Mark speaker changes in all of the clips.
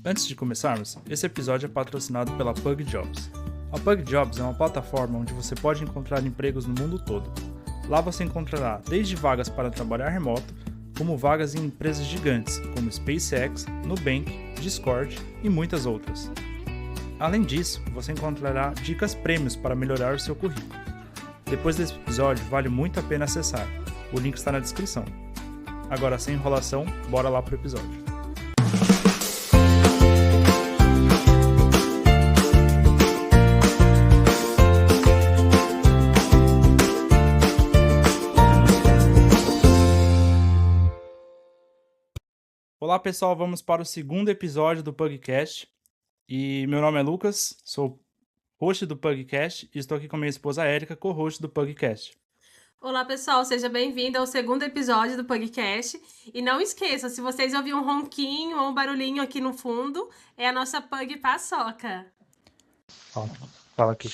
Speaker 1: Antes de começarmos, esse episódio é patrocinado pela Pug Jobs. A Pug Jobs é uma plataforma onde você pode encontrar empregos no mundo todo. Lá você encontrará desde vagas para trabalhar remoto, como vagas em empresas gigantes como SpaceX, Nubank, Discord e muitas outras. Além disso, você encontrará dicas prêmios para melhorar o seu currículo. Depois desse episódio, vale muito a pena acessar. O link está na descrição. Agora, sem enrolação, bora lá pro episódio. Olá pessoal, vamos para o segundo episódio do Pugcast. E meu nome é Lucas, sou host do Pugcast e estou aqui com minha esposa Érica, co-host do Pugcast.
Speaker 2: Olá pessoal, seja bem-vindo ao segundo episódio do Pugcast. E não esqueça, se vocês ouvirem um ronquinho ou um barulhinho aqui no fundo, é a nossa Pug Paçoca.
Speaker 1: Fala aqui.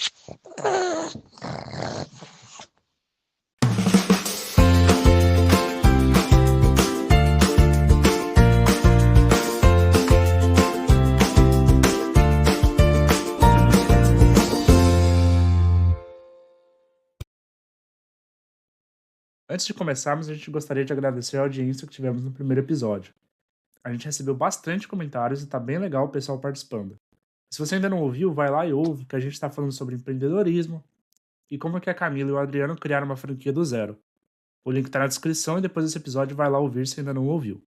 Speaker 1: Antes de começarmos, a gente gostaria de agradecer a audiência que tivemos no primeiro episódio. A gente recebeu bastante comentários e tá bem legal o pessoal participando. Se você ainda não ouviu, vai lá e ouve, que a gente tá falando sobre empreendedorismo e como que a Camila e o Adriano criaram uma franquia do zero. O link tá na descrição e depois desse episódio vai lá ouvir se ainda não ouviu.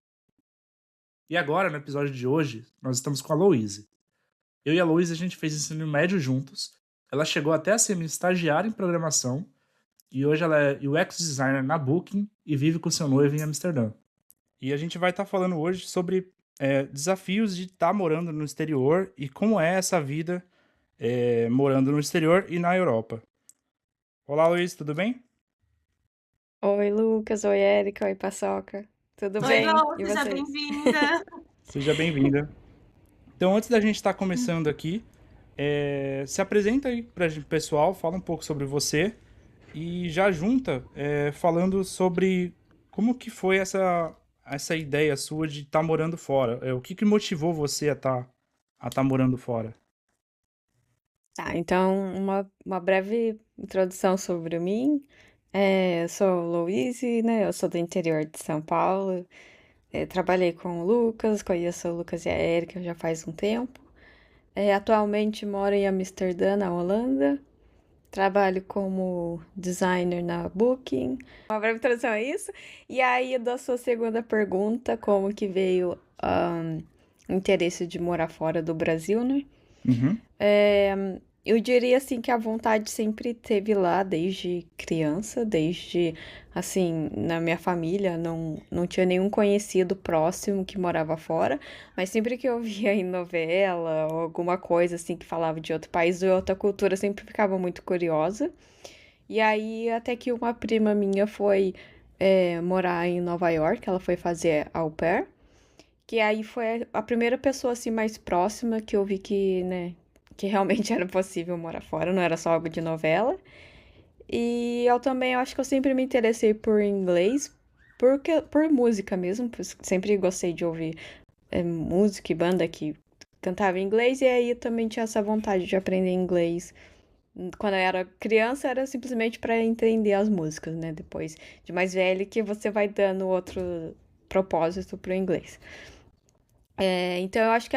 Speaker 1: E agora, no episódio de hoje, nós estamos com a Louise. Eu e a Louise a gente fez ensino médio juntos. Ela chegou até a ser minha estagiária em programação e hoje ela é UX designer na Booking e vive com seu noivo em Amsterdã. E a gente vai estar falando hoje sobre desafios de estar morando no exterior e como é essa vida morando no exterior e na Europa. Olá, Luiz, tudo bem?
Speaker 3: Oi, Lucas. Oi, Érica. Oi, Paçoca. Tudo
Speaker 2: Oi,
Speaker 3: bem?
Speaker 2: Lô,
Speaker 3: E
Speaker 2: seja
Speaker 3: vocês?
Speaker 2: bem-vinda.
Speaker 1: Seja bem-vinda. Então, antes da gente estar começando aqui, se apresenta aí para o pessoal, fala um pouco sobre você e já junta falando sobre como que foi essa ideia sua de estar morando fora. O que motivou você a tá morando fora?
Speaker 3: Tá, então, uma breve introdução sobre mim. Eu sou Louise, né? Eu sou do interior de São Paulo. Trabalhei com o Lucas, conheço o Lucas e a Érica já faz um tempo. Atualmente moro em Amsterdã, na Holanda. Trabalho como designer na Booking. Uma breve introdução a isso. E aí, da sua segunda pergunta, como que veio o interesse de morar fora do Brasil, né?
Speaker 1: Uhum.
Speaker 3: Eu diria assim que a vontade sempre teve lá desde criança, assim, na minha família não tinha nenhum conhecido próximo que morava fora, mas sempre que eu via em novela ou alguma coisa assim que falava de outro país ou outra cultura, eu sempre ficava muito curiosa. E aí até que uma prima minha foi morar em Nova York, ela foi fazer au pair, que aí foi a primeira pessoa assim mais próxima que eu vi que, né, que realmente era possível morar fora, não era só algo de novela. E eu também eu acho que eu sempre me interessei por inglês, por música mesmo, sempre gostei de ouvir música e banda que cantava em inglês, e aí eu também tinha essa vontade de aprender inglês. Quando eu era criança, era simplesmente para entender as músicas, né? Depois de mais velho, que você vai dando outro propósito pro inglês. Então eu acho que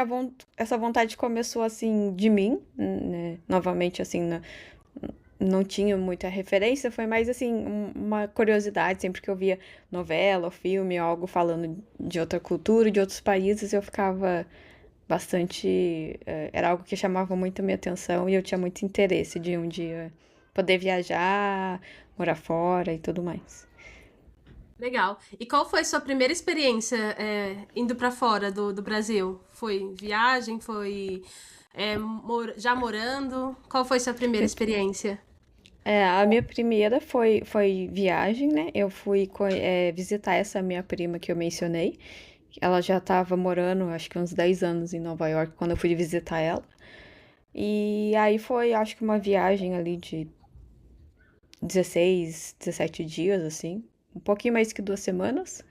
Speaker 3: essa vontade começou assim de mim, né? Novamente, assim, não tinha muita referência, foi mais assim, uma curiosidade, sempre que eu via novela, ou filme, algo falando de outra cultura, de outros países, eu ficava bastante. Era algo que chamava muito a minha atenção e eu tinha muito interesse de um dia poder viajar, morar fora e tudo mais.
Speaker 2: Legal. E qual foi sua primeira experiência indo pra fora do Brasil? Foi viagem? Foi já morando? Qual foi sua primeira experiência?
Speaker 3: A minha primeira foi viagem, né? Eu fui visitar essa minha prima que eu mencionei. Ela já estava morando, acho que uns 10 anos em Nova York, quando eu fui visitar ela. E aí foi, acho que uma viagem ali de 16, 17 dias, assim. Um pouquinho mais que 2 semanas.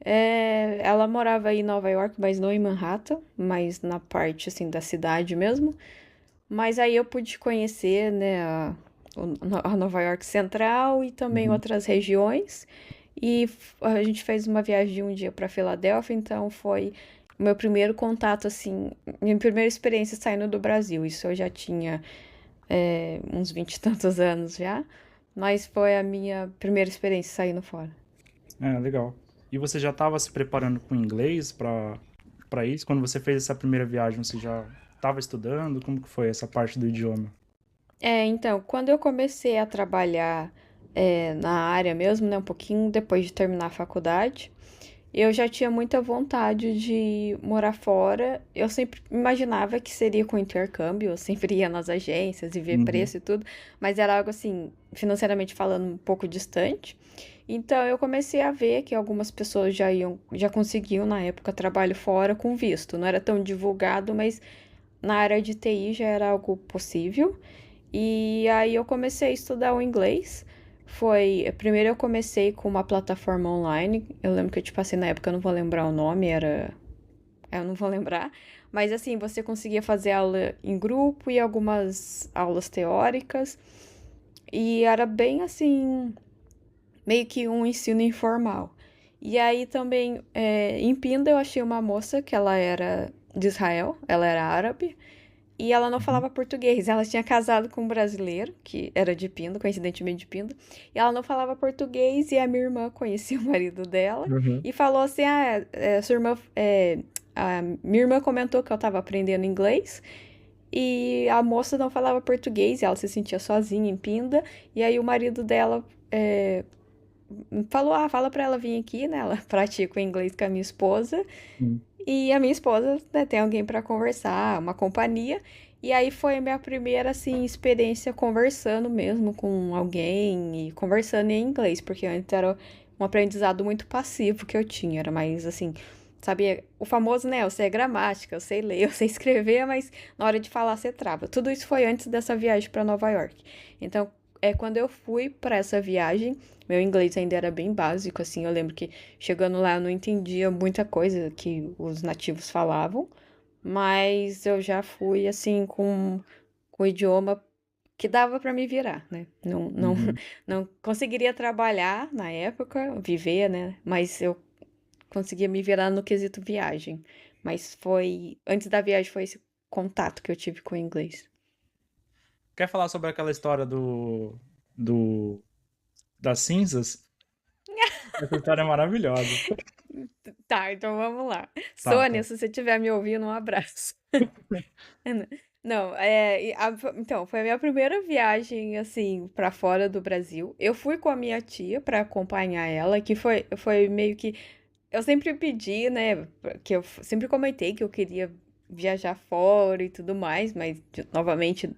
Speaker 3: Ela morava em Nova York, mas não em Manhattan, mas na parte, assim, da cidade mesmo. Mas aí eu pude conhecer, né, a Nova York Central e também
Speaker 1: Uhum.
Speaker 3: outras regiões. E a gente fez uma viagem de um dia para Filadélfia, então foi o meu primeiro contato, assim, minha primeira experiência saindo do Brasil. Isso eu já tinha uns 20 e tantos anos já, mas foi a minha primeira experiência saindo fora.
Speaker 1: É, legal. E você já estava se preparando com inglês para isso? Quando você fez essa primeira viagem, você já estava estudando? Como que foi essa parte do idioma?
Speaker 3: Então, quando eu comecei a trabalhar na área mesmo, né, um pouquinho depois de terminar a faculdade, eu já tinha muita vontade de morar fora. Eu sempre imaginava que seria com intercâmbio, eu sempre ia nas agências e ver
Speaker 1: Uhum.
Speaker 3: preço e tudo, mas era algo assim, financeiramente falando, um pouco distante. Então eu comecei a ver que algumas pessoas já conseguiam na época trabalho fora com visto. Não era tão divulgado, mas na área de TI já era algo possível. E aí eu comecei a estudar o inglês. Primeiro eu comecei com uma plataforma online. Eu lembro que eu te passei na época, eu não vou lembrar o nome, eu não vou lembrar. Mas assim, você conseguia fazer aula em grupo e algumas aulas teóricas. E era bem assim, meio que um ensino informal. E aí também, em Pinda, eu achei uma moça que ela era de Israel, ela era árabe, e ela não
Speaker 1: Uhum.
Speaker 3: falava português. Ela tinha casado com um brasileiro, que era de Pinda, coincidentemente de Pinda, e ela não falava português, e a minha irmã conhecia o marido dela,
Speaker 1: Uhum.
Speaker 3: e falou assim, sua irmã... a minha irmã comentou que eu tava aprendendo inglês, e a moça não falava português, e ela se sentia sozinha em Pinda, e aí o marido dela falou, fala pra ela vir aqui, né? Ela pratica o inglês com a minha esposa.
Speaker 1: Sim.
Speaker 3: E a minha esposa, né, tem alguém pra conversar, uma companhia. E aí foi a minha primeira, assim, experiência conversando mesmo com alguém e conversando em inglês, porque antes era um aprendizado muito passivo que eu tinha, era mais assim, sabia, o famoso, né, eu sei gramática, eu sei ler, eu sei escrever, mas na hora de falar você trava. Tudo isso foi antes dessa viagem pra Nova York. Então, quando eu fui pra essa viagem, meu inglês ainda era bem básico, assim, eu lembro que chegando lá eu não entendia muita coisa que os nativos falavam, mas eu já fui, assim, com o idioma que dava pra me virar, né? Não, não,
Speaker 1: Uhum.
Speaker 3: não conseguiria trabalhar na época, viver, né? Mas eu conseguia me virar no quesito viagem. Mas antes da viagem foi esse contato que eu tive com o inglês.
Speaker 1: Quer falar sobre aquela história do das cinzas? Essa história é maravilhosa.
Speaker 3: Tá, então vamos lá.
Speaker 1: Tá,
Speaker 3: Sônia,
Speaker 1: tá.
Speaker 3: se você estiver me ouvindo, um abraço. Não, então, foi a minha primeira viagem, assim, pra fora do Brasil. Eu fui com a minha tia pra acompanhar ela, que foi meio que. Eu sempre pedi, né, que eu sempre comentei que eu queria viajar fora e tudo mais, mas, novamente,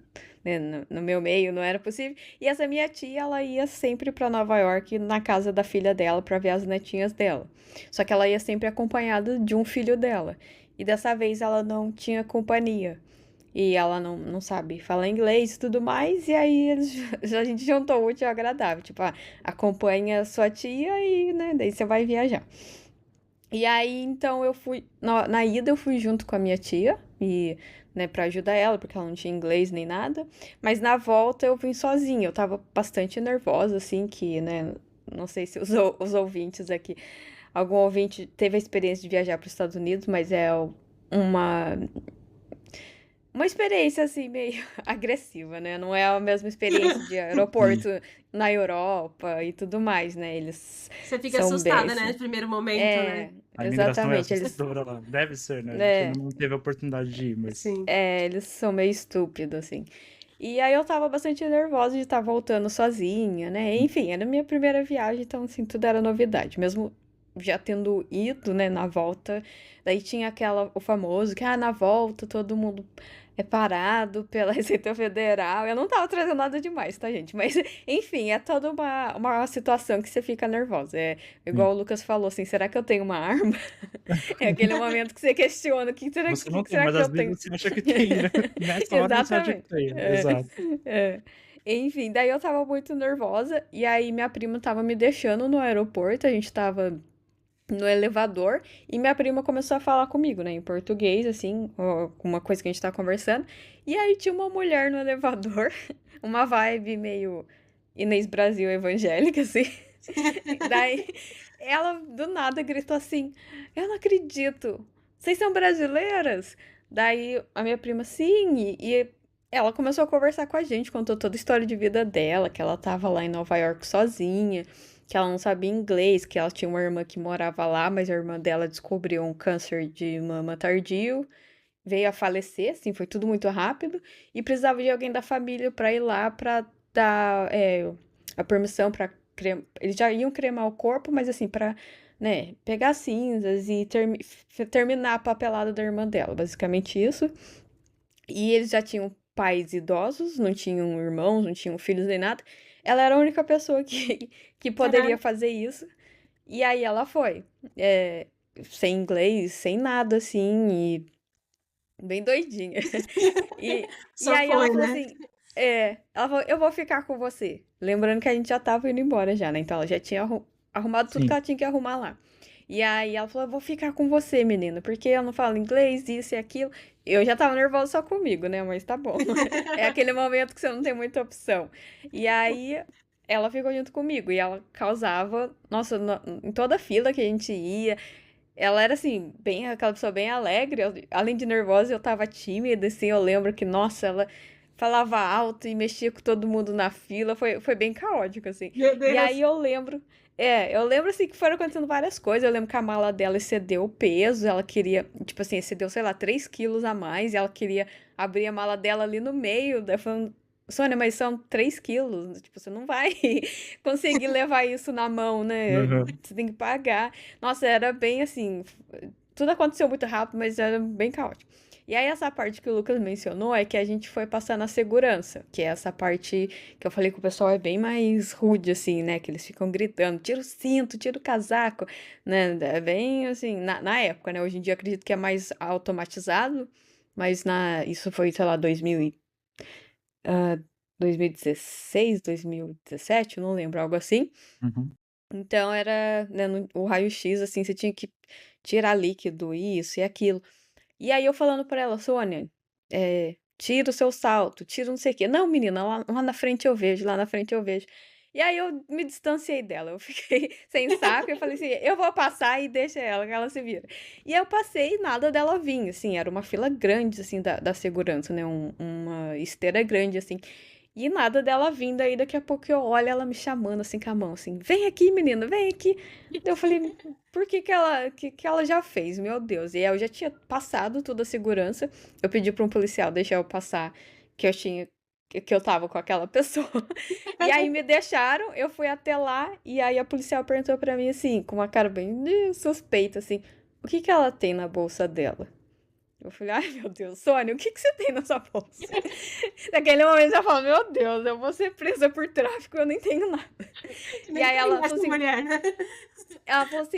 Speaker 3: né, no meu meio não era possível. E essa minha tia, ela ia sempre pra Nova York na casa da filha dela pra ver as netinhas dela. Só que ela ia sempre acompanhada de um filho dela. E dessa vez ela não tinha companhia. E ela não sabe falar inglês e tudo mais. E aí a gente juntou o útil ao agradável. Tipo, acompanha sua tia e, né, daí você vai viajar. E aí, então, eu fui. Na ida, eu fui junto com a minha tia. E, né, pra ajudar ela, porque ela não tinha inglês nem nada. Mas na volta eu vim sozinha. Eu tava bastante nervosa, assim, que, né. Não sei se os ouvintes aqui. Algum ouvinte teve a experiência de viajar para os Estados Unidos, mas é uma uma experiência assim meio agressiva, né? Não é a mesma experiência de
Speaker 1: Sim.
Speaker 3: aeroporto na Europa e tudo mais, né? Eles
Speaker 2: Você fica
Speaker 3: são bem
Speaker 2: assustada, né,
Speaker 3: assim.
Speaker 2: no primeiro momento, né?
Speaker 3: É,
Speaker 1: A imigração é
Speaker 3: exatamente. Eles,
Speaker 1: assustadora lá. Deve ser, né? A gente ainda
Speaker 3: é,
Speaker 1: não teve a oportunidade de ir, mas.
Speaker 2: Sim.
Speaker 3: eles são meio estúpidos, assim. E aí eu tava bastante nervosa de estar voltando sozinha, né? Enfim, era a minha primeira viagem, então assim, tudo era novidade. Mesmo já tendo ido, né, na volta, daí tinha o famoso que, na volta todo mundo é parado pela Receita Federal. Eu não tava trazendo nada demais, tá, gente? Mas, enfim, é toda uma situação que você fica nervosa. É
Speaker 1: Sim.
Speaker 3: igual o Lucas falou, assim, será que eu tenho uma arma? É aquele momento que você questiona,
Speaker 1: Você não
Speaker 3: que
Speaker 1: tem,
Speaker 3: será
Speaker 1: mas
Speaker 3: que eu
Speaker 1: às vezes
Speaker 3: tenho?
Speaker 1: você acha que tem, né? Nessa hora você acha que
Speaker 3: Exatamente.
Speaker 1: tem.
Speaker 3: É,
Speaker 1: Exato.
Speaker 3: é. Enfim, daí eu tava muito nervosa, e aí minha prima tava me deixando no aeroporto, a gente tava no elevador e minha prima começou a falar comigo, né, em português, assim, uma coisa que a gente tava conversando. E aí tinha uma mulher no elevador, uma vibe meio Inês Brasil evangélica, assim. Daí ela do nada gritou assim: Eu não acredito, vocês são brasileiras? Daí a minha prima, sim, e ela começou a conversar com a gente, contou toda a história de vida dela, que ela tava lá em Nova York sozinha, que ela não sabia inglês, que ela tinha uma irmã que morava lá, mas a irmã dela descobriu um câncer de mama tardio, veio a falecer, assim, foi tudo muito rápido, e precisava de alguém da família pra ir lá pra dar a permissão pra eles já iam cremar o corpo, mas assim, pra, né, pegar cinzas e terminar a papelada da irmã dela, basicamente isso. E eles já tinham pais idosos, não tinham irmãos, não tinham filhos nem nada. Ela era a única pessoa que poderia
Speaker 2: Caralho.
Speaker 3: fazer isso. E aí ela foi. é, Sem inglês, sem nada, assim, e bem doidinha. E
Speaker 2: Só
Speaker 3: aí ela
Speaker 2: foi,
Speaker 3: falou
Speaker 2: né?
Speaker 3: assim: ela falou, eu vou ficar com você. Lembrando que a gente já tava indo embora já, né? Então ela já tinha arrumado tudo que
Speaker 1: Sim.
Speaker 3: ela tinha que arrumar lá. E aí ela falou, eu vou ficar com você, menina, porque eu não falo inglês, isso e aquilo. Eu já tava nervosa só comigo, né? Mas tá bom. É aquele momento que você não tem muita opção. E aí ela ficou junto comigo e ela causava, nossa, em toda a fila que a gente ia, ela era assim, bem aquela pessoa bem alegre, além de nervosa, eu tava tímida, assim, eu lembro que, nossa, ela falava alto e mexia com todo mundo na fila, foi bem caótico, assim.
Speaker 2: Meu
Speaker 3: E aí
Speaker 2: Deus.
Speaker 3: eu lembro, assim, que foram acontecendo várias coisas, eu lembro que a mala dela excedeu o peso, ela queria, tipo assim, excedeu, sei lá, 3 quilos a mais, e ela queria abrir a mala dela ali no meio, daí falando, Sônia, mas são 3 quilos, tipo, você não vai conseguir levar isso na mão, né?
Speaker 1: Aham.
Speaker 3: Você tem que pagar. Nossa, era bem assim. Tudo aconteceu muito rápido, mas era bem caótico. E aí, essa parte que o Lucas mencionou é que a gente foi passar na segurança, que é essa parte que eu falei que o pessoal é bem mais rude, assim, né? Que eles ficam gritando: tira o cinto, tira o casaco, né? É bem assim, na época, né? Hoje em dia acredito que é mais automatizado, mas isso foi, sei lá, 2016, 2017, não lembro, algo assim.
Speaker 1: Uhum.
Speaker 3: Então era, né, o raio-x, assim, você tinha que tirar líquido, isso e aquilo. E aí eu falando pra ela, Sônia, tira o seu salto, tira não sei o quê. Não, menina, lá na frente eu vejo, lá na frente eu vejo. E aí eu me distanciei dela, eu fiquei sem saco, eu falei assim, eu vou passar e deixa ela, que ela se vira. E aí eu passei e nada dela vinha, assim, era uma fila grande, assim, da segurança, né, uma esteira grande, assim. E nada dela vindo, aí daqui a pouco eu olho ela me chamando assim com a mão, assim, vem aqui, menina, vem aqui. Daí eu falei, por que ela já fez, meu Deus. E aí eu já tinha passado toda a segurança, eu pedi para um policial deixar eu passar, que eu tava com aquela pessoa. E aí me deixaram, eu fui até lá, e aí a policial perguntou pra mim assim, com uma cara bem suspeita, assim, o que que ela tem na bolsa dela? Eu falei, ai meu Deus, Sônia, o que que você tem na sua bolsa? Naquele momento eu falo, meu Deus, eu vou ser presa por tráfico, eu nem tenho nada. E
Speaker 2: Nem
Speaker 3: aí ela
Speaker 2: conhece
Speaker 3: falou
Speaker 2: a
Speaker 3: assim,
Speaker 2: mulher, né?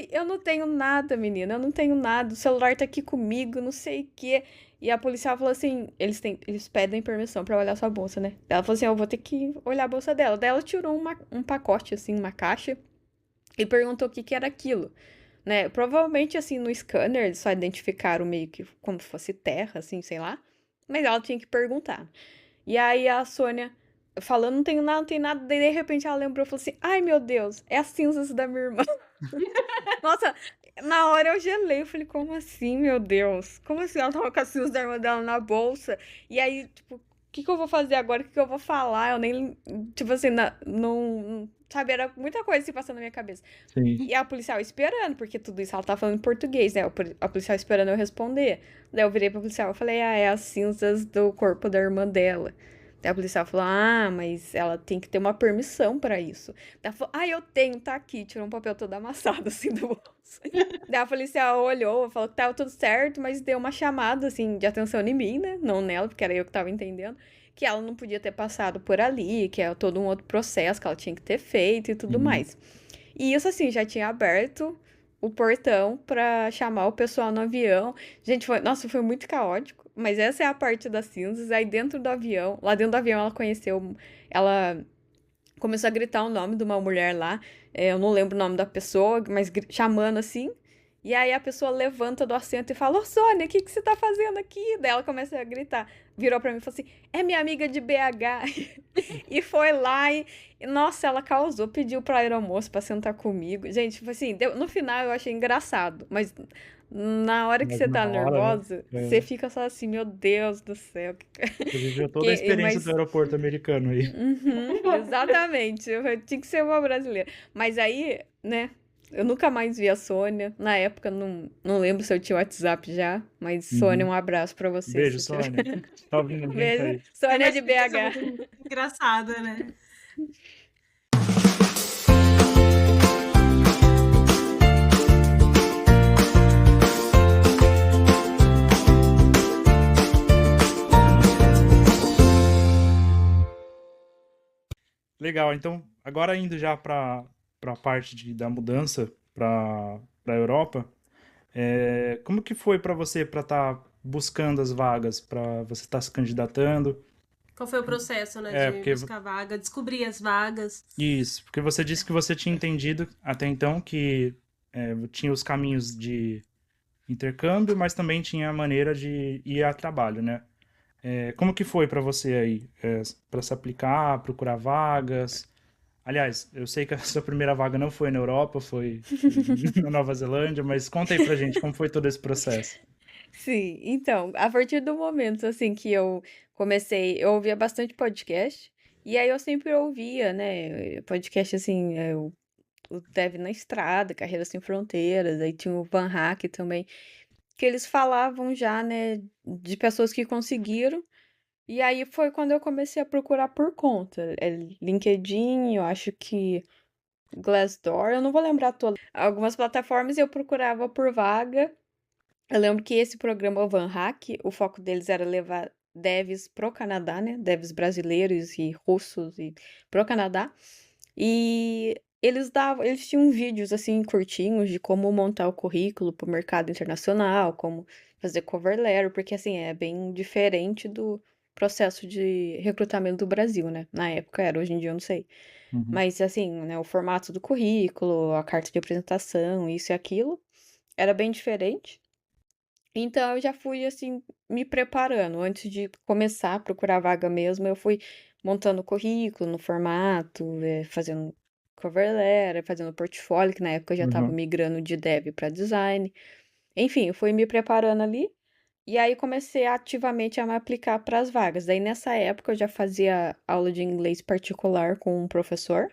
Speaker 3: eu não tenho nada, menina, eu não tenho nada, o celular tá aqui comigo, não sei o quê. E a policial falou assim, eles pedem permissão pra olhar sua bolsa, né? Ela falou assim, eu vou ter que olhar a bolsa dela. Daí ela tirou um pacote, assim, uma caixa, e perguntou o que que era aquilo, né? Provavelmente, assim, no scanner, eles só identificaram meio que como fosse terra, assim, sei lá. Mas ela tinha que perguntar. E aí a Sônia falando, não tenho nada, não tenho nada. Daí de repente ela lembrou e falou assim: ai meu Deus, é as cinzas da minha irmã. Nossa, na hora eu gelei. Eu falei: como assim, meu Deus? Como assim ela tava com as cinzas da irmã dela na bolsa? E aí, tipo, o que que eu vou fazer agora? O que que eu vou falar? Eu nem. Tipo assim, não. Sabe, era muita coisa se passando na minha cabeça.
Speaker 1: Sim.
Speaker 3: E a policial esperando, porque tudo isso ela tá falando em português, né? A policial esperando eu responder. Daí eu virei pra policial e falei, é as cinzas do corpo da irmã dela. Daí a policial falou, mas ela tem que ter uma permissão pra isso. Daí ela falou, eu tenho, tá aqui. Tirou um papel todo amassado, assim, do bolso. Daí a policial olhou, falou que tava tudo certo, mas deu uma chamada, assim, de atenção em mim, né? Não nela, porque era eu que tava entendendo. Que ela não podia ter passado por ali, que é todo um outro processo que ela tinha que ter feito e tudo
Speaker 1: Uhum.
Speaker 3: mais. E isso, assim, já tinha aberto o portão pra chamar o pessoal no avião. Gente, nossa, foi muito caótico. Mas essa é a parte das cinzas. Aí dentro do avião, lá dentro do avião ela começou a gritar o nome de uma mulher lá. Eu não lembro o nome da pessoa, mas chamando assim. E aí a pessoa levanta do assento e fala: Ô, Sônia, o que que você tá fazendo aqui? Daí ela começa a gritar. Virou pra mim e falou assim: é minha amiga de BH. E foi lá nossa, ela causou, pediu pra aeromoça pra sentar comigo. Gente, tipo assim, no final eu achei engraçado, mas na hora que
Speaker 1: Mas
Speaker 3: você
Speaker 1: na
Speaker 3: tá
Speaker 1: hora, né?
Speaker 3: nervosa, você fica só assim, meu Deus do céu.
Speaker 1: Você viveu toda a experiência do
Speaker 3: Mas
Speaker 1: aeroporto americano aí.
Speaker 3: exatamente, eu tinha que ser uma brasileira. Mas aí, né, eu nunca mais vi a Sônia. Na época, não lembro se eu tinha WhatsApp já, mas Sônia,
Speaker 1: Uhum.
Speaker 3: um abraço pra você.
Speaker 1: Beijo,
Speaker 3: Se tiver.
Speaker 1: Sônia. Tá ouvindo a gente
Speaker 3: Beijo.
Speaker 1: aí?
Speaker 2: Tem uma
Speaker 3: Sônia de
Speaker 2: experiência
Speaker 3: BH.
Speaker 2: muito engraçada, né?
Speaker 1: Legal, então, agora indo já para a parte da mudança para a Europa, como que foi para você para estar buscando as vagas, para você estar se candidatando?
Speaker 2: Qual foi o processo, né,
Speaker 1: É,
Speaker 2: de
Speaker 1: porque
Speaker 2: buscar vaga, descobrir as vagas?
Speaker 1: isso, porque você disse que você tinha entendido até então que tinha os caminhos de intercâmbio, mas também tinha a maneira de ir a trabalho, né? Como que foi para você aí, para se aplicar, procurar vagas? Aliás, eu sei que a sua primeira vaga não foi na Europa, foi na Nova Zelândia, mas conta aí pra gente como foi todo esse processo.
Speaker 3: Sim, então, a partir do momento, assim, que eu comecei, eu ouvia bastante podcast, e aí eu sempre ouvia, né, podcast, assim, o Dev na Estrada, Carreira Sem Fronteiras, aí tinha o Van Hack também, que eles falavam já, né, de pessoas que conseguiram, e aí foi quando eu comecei a procurar por conta. LinkedIn, eu acho que Glassdoor, eu não vou lembrar todas. Algumas plataformas eu procurava por vaga. Eu lembro que esse programa, o Van Hack, o foco deles era levar devs pro Canadá, né? Devs brasileiros e russos e pro Canadá. E eles tinham vídeos assim curtinhos de como montar o currículo pro mercado internacional, como fazer cover letter, porque assim é bem diferente do processo de recrutamento do Brasil, né? Na época era, hoje em dia eu não sei.
Speaker 1: Uhum,
Speaker 3: Mas assim, né, o formato do currículo, a carta de apresentação, isso e aquilo, era bem diferente. Então eu já fui assim me preparando antes de começar a procurar vaga mesmo, eu fui montando o currículo no formato, fazendo cover letter, fazendo portfólio, que na época eu já estava
Speaker 1: uhum,
Speaker 3: migrando de dev para design. Enfim, eu fui me preparando ali e aí comecei ativamente a me aplicar para as vagas. Daí nessa época eu já fazia aula de inglês particular com um professor.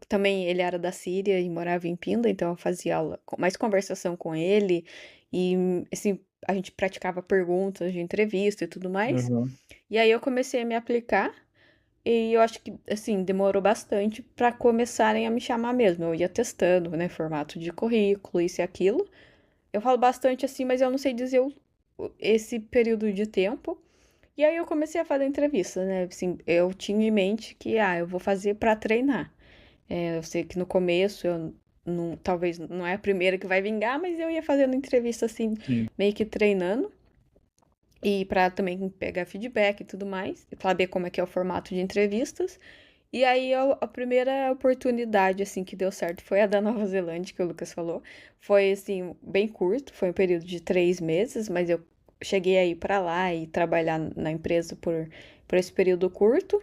Speaker 3: Também ele era da Síria e morava em Pinda, então eu fazia aula, mais conversação com ele e assim, a gente praticava perguntas de entrevista e tudo mais.
Speaker 1: uhum,
Speaker 3: E aí eu comecei a me aplicar e eu acho que assim, demorou bastante para começarem a me chamar mesmo. Eu ia testando, né, formato de currículo, isso e aquilo. Eu falo bastante assim, mas eu não sei dizer esse período de tempo. E aí eu comecei a fazer entrevista, né? Assim, eu tinha em mente que eu vou fazer para treinar. Eu sei que no começo eu não, talvez não é a primeira que vai vingar, mas eu ia fazendo entrevista assim,
Speaker 1: sim.
Speaker 3: meio que treinando. E para também pegar feedback e tudo mais, e saber como é que é o formato de entrevistas. E aí a primeira oportunidade assim que deu certo foi a da Nova Zelândia, que o Lucas falou. Foi assim, bem curto, foi um período de 3 meses, mas eu cheguei a ir para lá e trabalhar na empresa por esse período curto.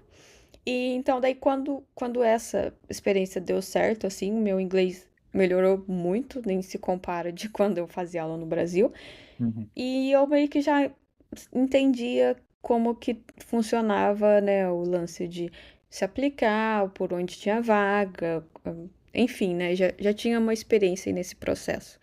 Speaker 3: E então daí quando essa experiência deu certo, assim, meu inglês melhorou muito, nem se compara de quando eu fazia aula no Brasil.
Speaker 1: Uhum.
Speaker 3: E eu meio que já entendia como que funcionava, né, o lance de se aplicar, por onde tinha vaga, enfim, né, já tinha uma experiência aí nesse processo.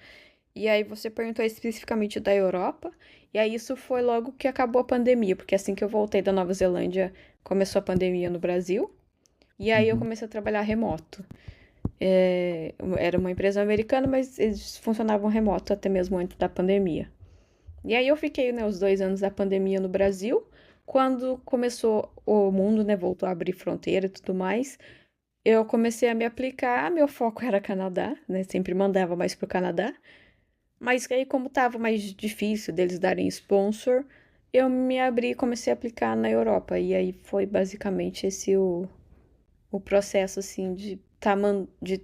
Speaker 3: E aí você perguntou especificamente da Europa, e aí isso foi logo que acabou a pandemia, porque assim que eu voltei da Nova Zelândia, começou a pandemia no Brasil, e aí eu
Speaker 1: Uhum.
Speaker 3: comecei a trabalhar remoto. Era uma empresa americana, mas eles funcionavam remoto até mesmo antes da pandemia. E aí eu fiquei, né, os 2 anos da pandemia no Brasil. Quando começou o mundo, né, voltou a abrir fronteira e tudo mais, eu comecei a me aplicar. Meu foco era Canadá, né, sempre mandava mais pro Canadá. Mas aí, como tava mais difícil deles darem sponsor, eu me abri e comecei a aplicar na Europa. E aí foi basicamente esse o processo, assim, de de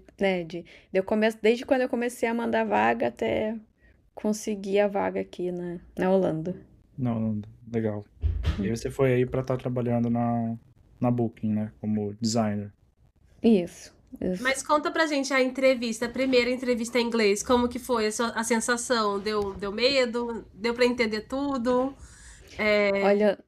Speaker 3: eu começo, desde quando eu comecei a mandar vaga até conseguir a vaga aqui na Holanda.
Speaker 1: Não, não, legal. E aí você foi aí pra estar trabalhando na Booking, né? Como designer.
Speaker 3: Isso, isso.
Speaker 2: Mas conta pra gente a entrevista, a primeira entrevista em inglês. Como que foi a sensação? Deu medo? Deu pra entender tudo?
Speaker 3: Olha,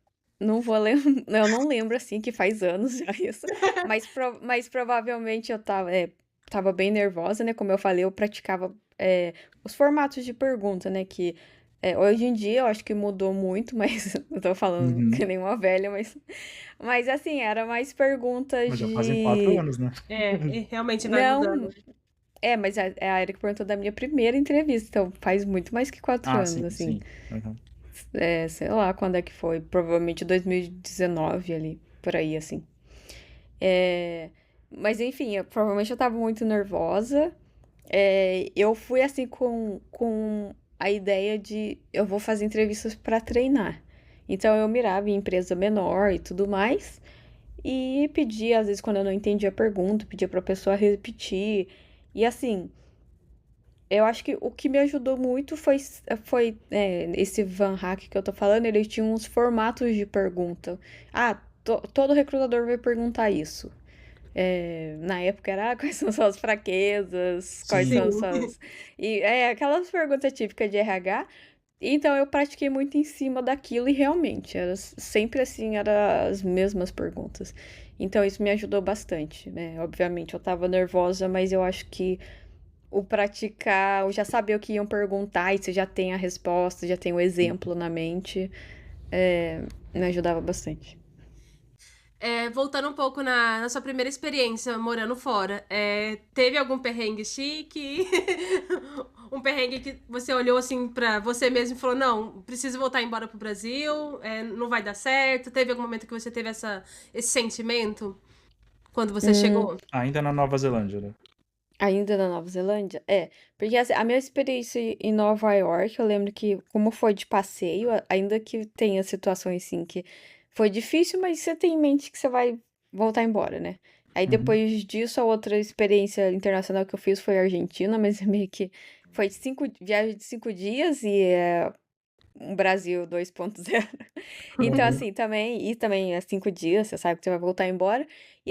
Speaker 3: não vou lembrar, eu não lembro assim que faz anos já isso, mas provavelmente eu tava bem nervosa, né? Como eu falei, eu praticava os formatos de pergunta, né? Que hoje em dia eu acho que mudou muito, mas eu tô falando
Speaker 1: Uhum.
Speaker 3: que nem uma velha, mas assim, era mais perguntas
Speaker 1: Mas já fazem 4
Speaker 3: de.
Speaker 1: anos, né?
Speaker 2: Realmente vai
Speaker 3: Não,
Speaker 2: mudando.
Speaker 3: mas é a Erika perguntou da minha primeira entrevista, então faz muito mais que 4 anos,
Speaker 1: Sim,
Speaker 3: assim.
Speaker 1: sim. Uhum.
Speaker 3: Sei lá quando é que foi, provavelmente 2019 ali, por aí, assim. É, mas enfim, provavelmente eu tava muito nervosa. Eu fui assim com a ideia de eu vou fazer entrevistas pra treinar. Então eu mirava em empresa menor e tudo mais. E pedia, às vezes, quando eu não entendia a pergunta, pedia pra pessoa repetir. E assim, eu acho que o que me ajudou muito foi esse Van Hack que eu tô falando, ele tinha uns formatos de pergunta. Ah, todo recrutador vai perguntar isso. Na época era quais são suas fraquezas, quais são
Speaker 1: Sim.
Speaker 2: Sim.
Speaker 3: suas. E aquelas perguntas típicas de RH. Então eu pratiquei muito em cima daquilo e realmente, era sempre assim, eram as mesmas perguntas. Então isso me ajudou bastante, né? Obviamente eu tava nervosa, mas eu acho que o praticar, o já saber o que iam perguntar e você já tem a resposta, já tem o exemplo na mente, me ajudava bastante.
Speaker 2: Voltando um pouco na sua primeira experiência morando fora, teve algum perrengue chique? Um perrengue que você olhou assim pra você mesmo e falou: não, preciso voltar embora pro Brasil, não vai dar certo? Teve algum momento que você teve esse sentimento quando você
Speaker 3: Hum,
Speaker 2: chegou?
Speaker 1: Ainda na Nova Zelândia, né?
Speaker 3: Ainda na Nova Zelândia? Porque assim, a minha experiência em Nova York, eu lembro que, como foi de passeio, ainda que tenha situações assim que foi difícil, mas você tem em mente que você vai voltar embora, né? Aí
Speaker 1: Uhum.
Speaker 3: depois disso, a outra experiência internacional que eu fiz foi a Argentina, mas meio que foi viagem de 5 dias e um Brasil 2.0. Então,
Speaker 1: Uhum.
Speaker 3: assim, também é 5 dias, você sabe que você vai voltar embora.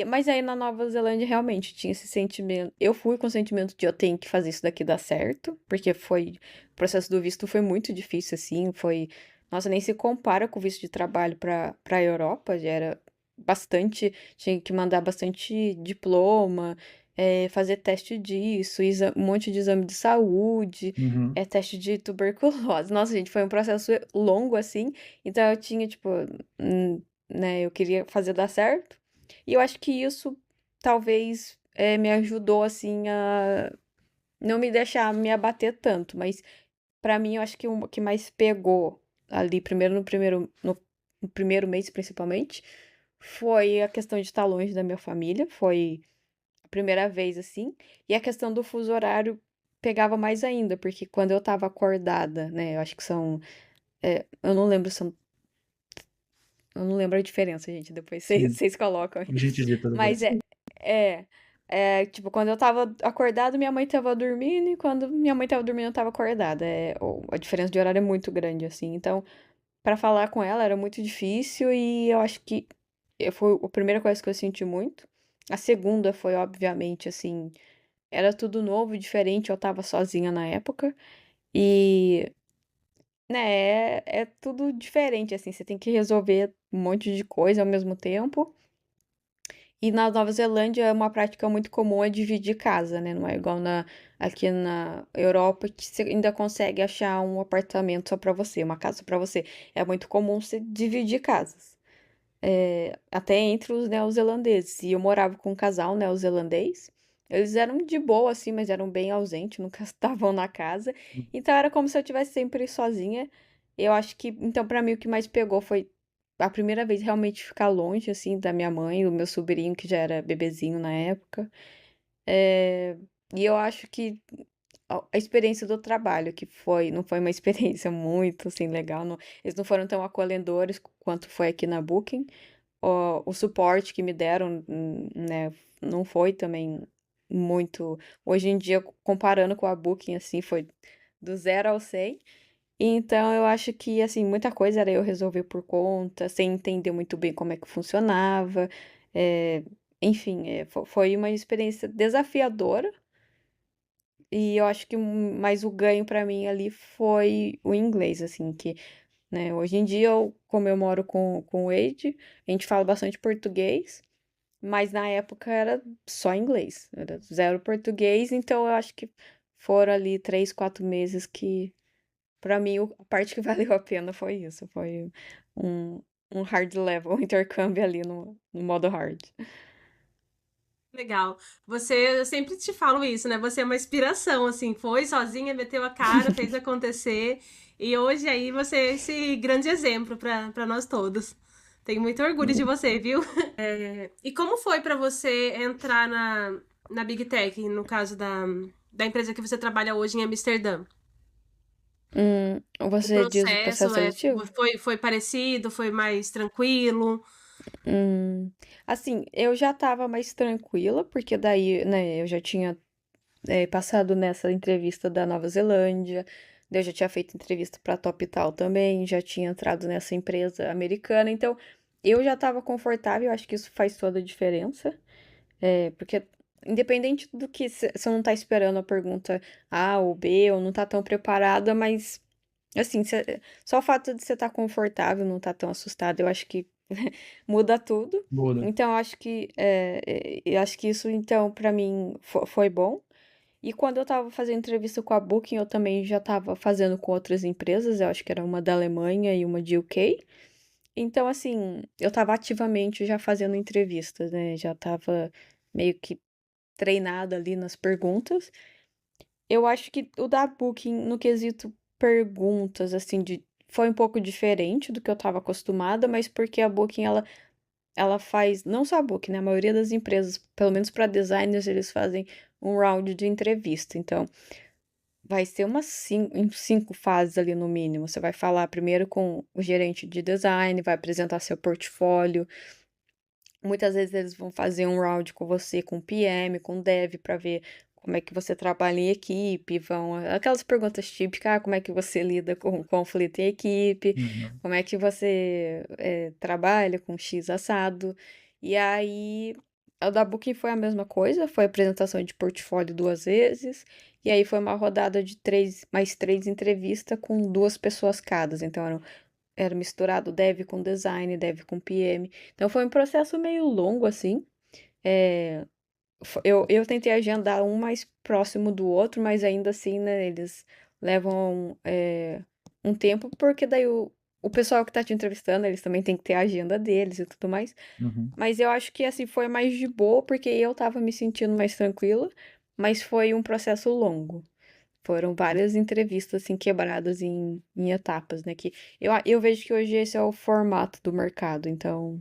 Speaker 3: Mas aí na Nova Zelândia realmente tinha esse sentimento. Eu fui com o sentimento de eu tenho que fazer isso daqui dar certo, porque o processo do visto foi muito difícil, assim, nossa, nem se compara com o visto de trabalho para Europa, já era bastante, tinha que mandar bastante diploma, fazer teste disso, um monte de exame de saúde,
Speaker 1: Uhum.
Speaker 3: teste de tuberculose. Nossa, gente, foi um processo longo, assim. Então eu tinha, tipo, né, eu queria fazer dar certo. E eu acho que isso talvez me ajudou, assim, a não me deixar me abater tanto. Mas pra mim, eu acho que o que mais pegou ali, no primeiro mês, principalmente, foi a questão de estar longe da minha família. Foi a primeira vez, assim. E a questão do fuso horário pegava mais ainda, porque quando eu tava acordada, né, eu acho que são. Eu não lembro, eu não lembro a diferença, gente. Depois
Speaker 1: Sim.
Speaker 3: vocês colocam aí.
Speaker 1: A gente edita
Speaker 3: Mas
Speaker 1: depois.
Speaker 3: é, tipo, quando eu tava acordada, minha mãe tava dormindo, e quando minha mãe tava dormindo, eu tava acordada. A diferença de horário é muito grande, assim. Então, pra falar com ela era muito difícil, e eu acho que foi a primeira coisa que eu senti muito. A segunda foi, obviamente, assim, era tudo novo, diferente, eu tava sozinha na época. E, né, é tudo diferente, assim, você tem que resolver um monte de coisa ao mesmo tempo. E na Nova Zelândia é uma prática muito comum é dividir casa, né? Não é igual aqui na Europa que você ainda consegue achar um apartamento só pra você, uma casa só pra você. É muito comum você dividir casas. Até entre os neozelandeses. E eu morava com um casal neozelandês. Eles eram de boa, assim, mas eram bem ausentes, nunca estavam na casa. Então era como se eu estivesse sempre sozinha. Eu acho que, então, pra mim, o que mais pegou foi a primeira vez realmente ficar longe, assim, da minha mãe, do meu sobrinho, que já era bebezinho na época. É, E eu acho que a experiência do trabalho, não foi uma experiência muito, assim, legal. Eles não foram tão acolhedores quanto foi aqui na Booking. O suporte que me deram, né, não foi também. muito. Hoje em dia, comparando com a Booking, assim, foi do 0 ao 100. Então, eu acho que, assim, muita coisa era eu resolver por conta, sem entender muito bem como é que funcionava. É, enfim, foi uma experiência desafiadora. E eu acho que mais o ganho pra mim ali foi o inglês, assim, que, né, hoje em dia, como eu moro com o Wade, a gente fala bastante português, mas na época era só inglês, era zero português, então eu acho que foram ali 3, 4 meses que, pra mim, a parte que valeu a pena foi isso, foi um, um hard level, um intercâmbio ali no modo hard.
Speaker 2: Legal. Você, eu sempre te falo isso, né? Você é uma inspiração, assim, foi sozinha, meteu a cara, fez acontecer, e hoje aí você é esse grande exemplo para nós todos. Tenho muito orgulho de você, viu? E como foi para você entrar na Big Tech, no caso da empresa que você trabalha hoje em Amsterdã? O
Speaker 3: Você diz o
Speaker 2: processo
Speaker 3: processo seletivo?
Speaker 2: foi parecido, foi mais tranquilo?
Speaker 3: Hum, assim, eu já tava mais tranquila, porque daí, né, eu já tinha passado nessa entrevista da Nova Zelândia, daí eu já tinha feito entrevista pra Top Tal também, já tinha entrado nessa empresa americana, então eu já tava confortável, eu acho que isso faz toda a diferença, porque independente do que você não tá esperando a pergunta A ou B, ou não tá tão preparada, mas assim, só o fato de você estar confortável, não estar tão assustado, eu acho que muda tudo.
Speaker 1: Muda.
Speaker 3: Então, eu acho que isso, então, pra mim, foi bom. E quando eu tava fazendo entrevista com a Booking, eu também já tava fazendo com outras empresas, eu acho que era uma da Alemanha e uma de UK. Então, assim, eu tava ativamente já fazendo entrevistas, né? Já tava meio que treinada ali nas perguntas. Eu acho que o da Booking, no quesito perguntas, assim, foi um pouco diferente do que eu estava acostumada, mas porque a Booking, ela faz, não só a Booking, né? A maioria das empresas, pelo menos para designers, eles fazem um round de entrevista. Então, vai ser em 5 fases ali no mínimo. Você vai falar primeiro com o gerente de design, vai apresentar seu portfólio. Muitas vezes eles vão fazer um round com você, com PM, com dev, para ver como é que você trabalha em equipe, aquelas perguntas típicas, como é que você lida com conflito em equipe,
Speaker 1: Uhum.
Speaker 3: como é que você trabalha com X assado. E aí, a da Booking foi a mesma coisa, foi apresentação de portfólio 2 vezes, e aí foi uma rodada de mais 3 entrevistas com 2 pessoas cada. Então, era misturado dev com design, dev com PM. Então foi um processo meio longo, assim. É, eu tentei agendar um mais próximo do outro, mas ainda assim, né, eles levam um tempo, porque daí o pessoal que tá te entrevistando, eles também têm que ter a agenda deles e tudo mais.
Speaker 1: Uhum.
Speaker 3: Mas eu acho que, assim, foi mais de boa, porque eu tava me sentindo mais tranquila, mas foi um processo longo. Foram várias entrevistas, assim, quebradas em etapas, né? Que eu vejo que hoje esse é o formato do mercado, então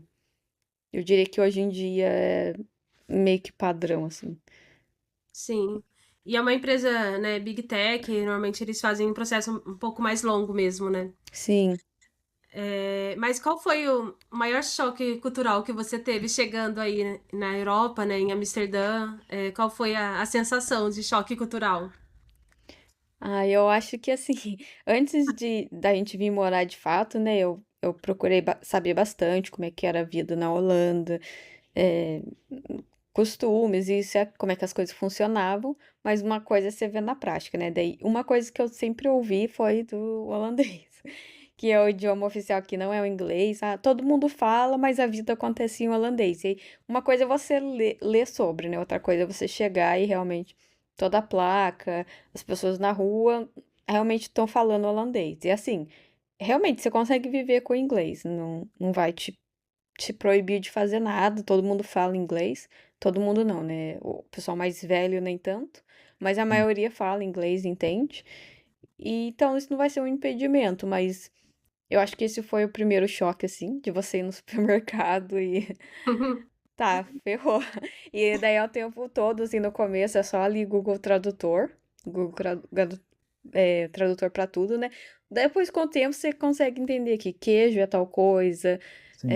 Speaker 3: eu diria que hoje em dia é meio que padrão, assim.
Speaker 2: Sim. E é uma empresa, né, Big Tech, normalmente eles fazem um processo um pouco mais longo mesmo, né?
Speaker 3: Sim.
Speaker 2: Mas qual foi o maior choque cultural que você teve chegando aí na Europa, né, em Amsterdã? Qual foi a sensação de choque cultural?
Speaker 3: Ah, eu acho que, assim, antes da gente vir morar de fato, né? Eu procurei saber bastante como é que era a vida na Holanda, é, costumes, e como é que as coisas funcionavam, mas uma coisa é você vê na prática, né? Daí, uma coisa que eu sempre ouvi foi do holandês, que é o idioma oficial que não é o inglês. Ah, todo mundo fala, mas a vida acontece em holandês. E aí, uma coisa é você ler sobre, né? Outra coisa é você chegar e realmente toda a placa, as pessoas na rua realmente estão falando holandês. E assim, realmente você consegue viver com o inglês, não vai te proibir de fazer nada, todo mundo fala inglês, todo mundo não, né? O pessoal mais velho nem tanto, mas a
Speaker 1: Sim.
Speaker 3: maioria fala inglês, entende? E então isso não vai ser um impedimento, mas eu acho que esse foi o primeiro choque, assim, de você ir no supermercado e tá, ferrou. E daí ao tempo todo, assim, no começo é só ali Google Tradutor, Google Tradutor pra tudo, né? Depois, com o tempo, você consegue entender que queijo é tal coisa,
Speaker 1: Sim.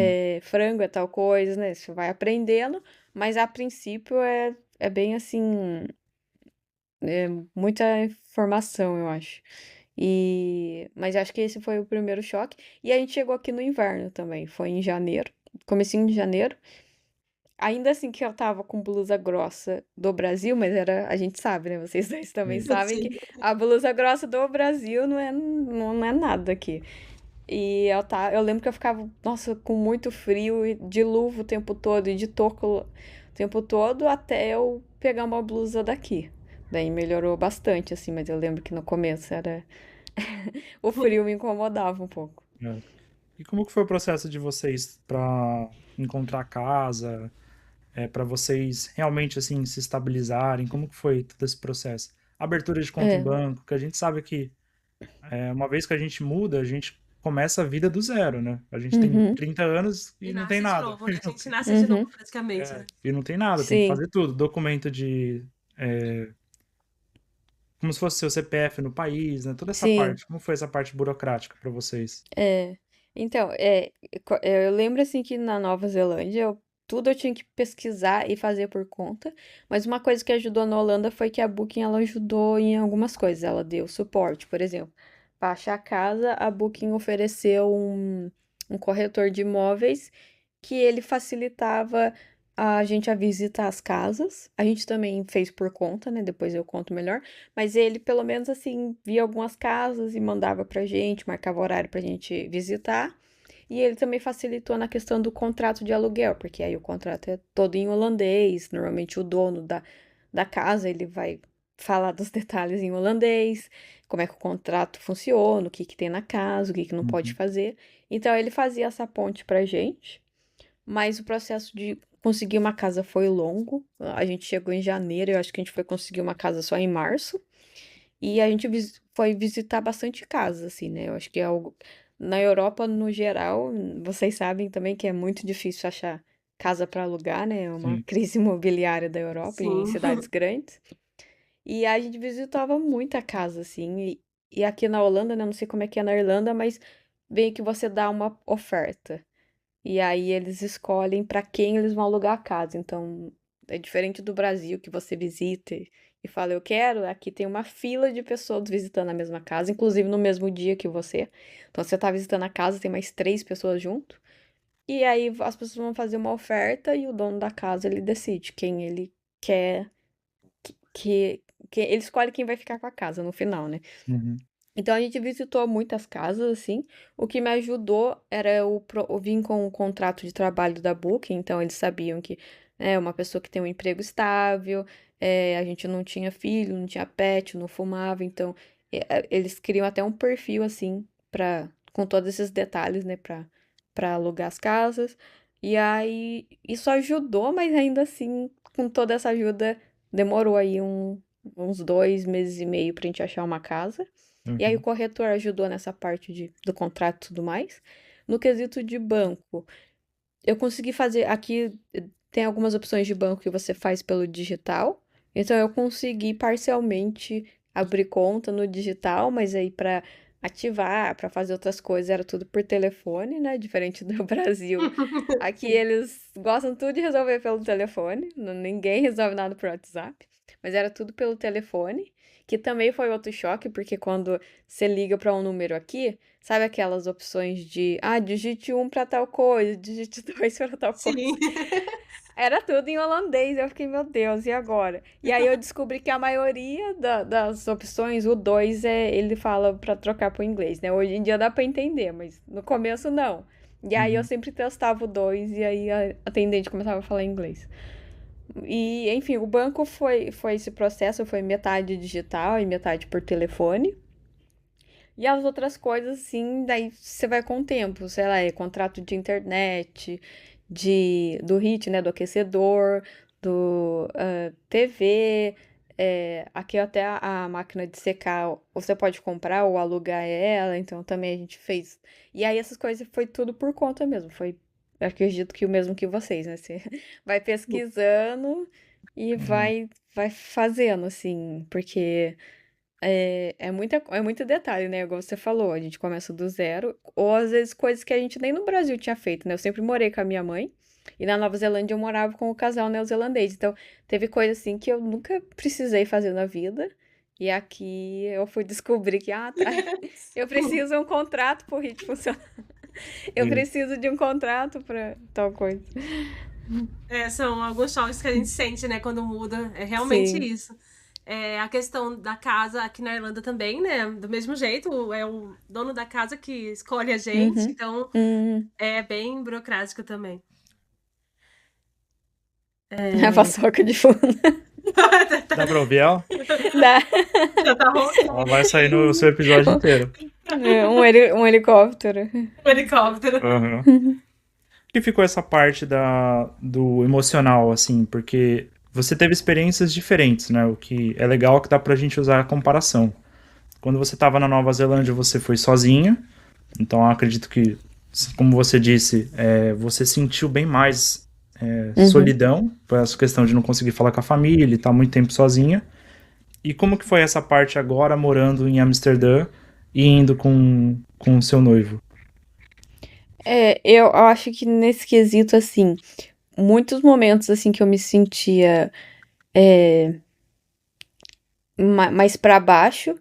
Speaker 3: frango é tal coisa, né? Você vai aprendendo, mas a princípio é bem assim, é muita informação, eu acho. Mas acho que esse foi o primeiro choque. E a gente chegou aqui no inverno também, foi em janeiro, comecinho de janeiro. Ainda assim que eu tava com blusa grossa do Brasil, mas a gente sabe, né? Vocês dois também
Speaker 1: Sim.
Speaker 3: sabem que
Speaker 2: Sim.
Speaker 3: a blusa grossa do Brasil não é nada aqui. E eu lembro que eu ficava, nossa, com muito frio e de luva o tempo todo e de touca o tempo todo até eu pegar uma blusa daqui. Daí melhorou bastante, assim, mas eu lembro que no começo o frio me incomodava um pouco.
Speaker 1: É. E como que foi o processo de vocês para encontrar casa, para vocês realmente assim se estabilizarem? Como que foi todo esse processo? Abertura de conta em
Speaker 3: É.
Speaker 1: banco, que a gente sabe que uma vez que a gente muda, a gente começa a vida do zero, né? A gente tem
Speaker 3: Uhum.
Speaker 1: 30 anos
Speaker 2: E
Speaker 1: e não tem
Speaker 2: nasce de
Speaker 1: nada.
Speaker 2: novo, né? A gente nasce de novo,
Speaker 3: Uhum.
Speaker 2: praticamente, né?
Speaker 1: E não tem nada, tem que
Speaker 3: Sim.
Speaker 1: fazer tudo. Documento de. Como se fosse seu CPF no país, né? Toda essa
Speaker 3: Sim.
Speaker 1: parte. Como foi essa parte burocrática para vocês?
Speaker 3: É. Então, eu lembro assim que na Nova Zelândia tudo eu tinha que pesquisar e fazer por conta, mas uma coisa que ajudou na Holanda foi que a Booking ela ajudou em algumas coisas, ela deu suporte, por exemplo, para achar casa, a Booking ofereceu um corretor de imóveis que ele facilitava a gente a visitar as casas. A gente também fez por conta, né? Depois eu conto melhor. Mas ele, pelo menos, assim, via algumas casas e mandava pra gente, marcava horário pra gente visitar. E ele também facilitou na questão do contrato de aluguel, porque aí o contrato é todo em holandês. Normalmente o dono da casa, ele vai falar dos detalhes em holandês, como é que o contrato funciona, o que que tem na casa, o que que não pode
Speaker 1: Uhum.
Speaker 3: fazer. Então ele fazia essa ponte pra gente. Mas o processo de conseguir uma casa foi longo. A gente chegou em janeiro, eu acho que a gente foi conseguir uma casa só em março. E a gente foi visitar bastante casa, assim, né? Eu acho que é algo. Na Europa, no geral, vocês sabem também que é muito difícil achar casa para alugar, né? É uma
Speaker 1: Sim.
Speaker 3: crise imobiliária da Europa, em
Speaker 2: Sim.
Speaker 3: cidades grandes. E a gente visitava muita casa, assim. E aqui na Holanda, né? Não sei como é que é na Irlanda, mas bem que você dá uma oferta. E aí eles escolhem para quem eles vão alugar a casa. Então, é diferente do Brasil que você visita e fala, eu quero. Aqui tem uma fila de pessoas visitando a mesma casa, inclusive no mesmo dia que você. Então, você tá visitando a casa, tem mais 3 pessoas junto. E aí as pessoas vão fazer uma oferta e o dono da casa ele decide quem ele quer que ele escolhe quem vai ficar com a casa no final, né?
Speaker 1: Uhum.
Speaker 3: Então a gente visitou muitas casas, assim. O que me ajudou era eu vim com o contrato de trabalho da Booking, então eles sabiam que é uma pessoa que tem um emprego estável, a gente não tinha filho, não tinha pet, não fumava, então eles criam até um perfil, assim, com todos esses detalhes, né, pra alugar as casas. E aí isso ajudou, mas ainda assim, com toda essa ajuda, demorou aí uns 2 meses e meio pra gente achar uma casa. E aí o
Speaker 1: Uhum.
Speaker 3: corretor ajudou nessa parte do contrato e tudo mais. No quesito de banco, eu consegui fazer. Aqui tem algumas opções de banco que você faz pelo digital. Então eu consegui parcialmente abrir conta no digital, mas aí para ativar, para fazer outras coisas, era tudo por telefone, né? Diferente do Brasil. Aqui
Speaker 2: Sim.
Speaker 3: eles gostam tudo de resolver pelo telefone, ninguém resolve nada por WhatsApp, mas era tudo pelo telefone, que também foi outro choque, porque quando você liga para um número aqui, sabe aquelas opções de, digite 1 para tal coisa, digite 2 para tal coisa.
Speaker 2: Sim.
Speaker 3: Era tudo em holandês, eu fiquei, meu Deus, e agora? E aí eu descobri que a maioria das opções, o 2 ele fala para trocar pro inglês, né? Hoje em dia dá para entender, mas no começo não. E aí eu
Speaker 1: Uhum.
Speaker 3: sempre testava o 2 e aí a atendente começava a falar inglês. E, enfim, o banco foi esse processo, foi metade digital e metade por telefone. E as outras coisas, assim, daí você vai com o tempo, sei lá, contrato de internet, do HIT, né, do aquecedor, TV, aqui até a máquina de secar, você pode comprar ou alugar ela, então também a gente fez. E aí essas coisas foi tudo por conta mesmo, eu acredito que o mesmo que vocês, né, você vai pesquisando e
Speaker 1: É.
Speaker 3: vai fazendo, assim, porque... É muito detalhe, né? Igual você falou, a gente começa do zero, ou às vezes coisas que a gente nem no Brasil tinha feito, né? Eu sempre morei com a minha mãe, E na Nova Zelândia eu morava com o casal neozelandês. Então, teve coisa assim que eu nunca precisei fazer na vida. E aqui eu fui descobrir que, tá, eu preciso de um contrato pro Hit funcionar. Eu
Speaker 1: Sim.
Speaker 3: preciso de um contrato pra tal coisa.
Speaker 2: São alguns choques que a gente sente, né, quando muda. É realmente
Speaker 3: Sim.
Speaker 2: isso. A questão da casa aqui na Irlanda também, né? Do mesmo jeito, é o dono da casa que escolhe a gente,
Speaker 3: Uhum.
Speaker 2: então é bem burocrático também.
Speaker 3: A paçoca de fundo.
Speaker 1: Dá pra ouvir ela?
Speaker 3: Dá.
Speaker 2: Já tá rolando
Speaker 1: Ela vai sair no seu episódio inteiro.
Speaker 3: Um helicóptero.
Speaker 2: o helicóptero.
Speaker 1: Uhum. Que ficou essa parte do emocional, assim, porque você teve experiências diferentes, né? O que é legal que dá pra gente usar a comparação. Quando você estava na Nova Zelândia, você foi sozinha, então eu acredito que, como você disse, você sentiu bem mais solidão, por essa questão de não conseguir falar com a família e estar muito tempo sozinha. E como que foi essa parte agora, morando em Amsterdã e indo com o seu noivo?
Speaker 3: Eu acho que nesse quesito, assim, muitos momentos, assim, que eu me sentia mais pra baixo,